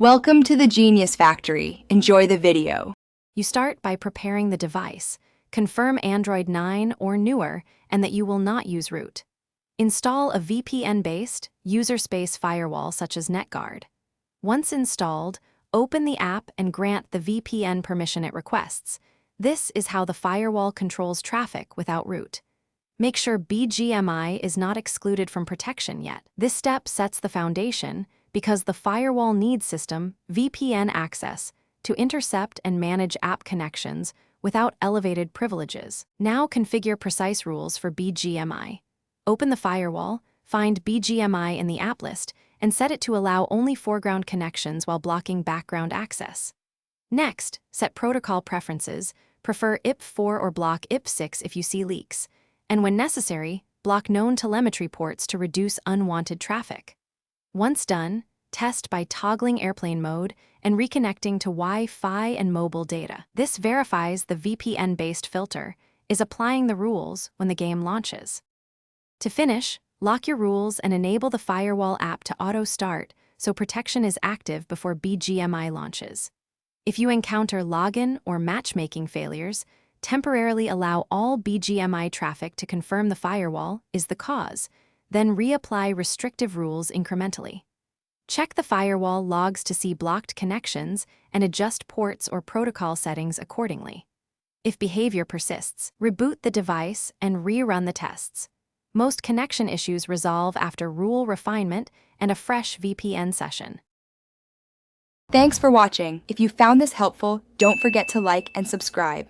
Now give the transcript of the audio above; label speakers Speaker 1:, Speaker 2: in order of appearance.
Speaker 1: Welcome to the Genius Factory. Enjoy the video.
Speaker 2: You start by preparing the device. Confirm Android 9 or newer and that you will not use root. Install a VPN-based, user-space firewall such as NetGuard. Once installed, open the app and grant the VPN permission it requests. This is how the firewall controls traffic without root. Make sure Bgmi is not excluded from protection yet. This step sets the foundation because the firewall needs system VPN access to intercept and manage app connections without elevated privileges. Now configure precise rules for Bgmi. Open the firewall, find Bgmi in the app list, and set it to allow only foreground connections while blocking background access. Next, set protocol preferences, prefer IP4 or block IP6 if you see leaks, and when necessary, block known telemetry ports to reduce unwanted traffic. Once done, test by toggling airplane mode and reconnecting to Wi-Fi and mobile data. This verifies the VPN-based filter is applying the rules when the game launches. To finish, lock your rules and enable the firewall app to auto-start so protection is active before Bgmi launches. If you encounter login or matchmaking failures, temporarily allow all Bgmi traffic to confirm the firewall is the cause, then reapply restrictive rules incrementally. Check the firewall logs to see blocked connections and adjust ports or protocol settings accordingly. If behavior persists, reboot the device and rerun the tests. Most connection issues resolve after rule refinement and a fresh VPN session.
Speaker 1: Thanks for watching. If you found this helpful, don't forget to like and subscribe.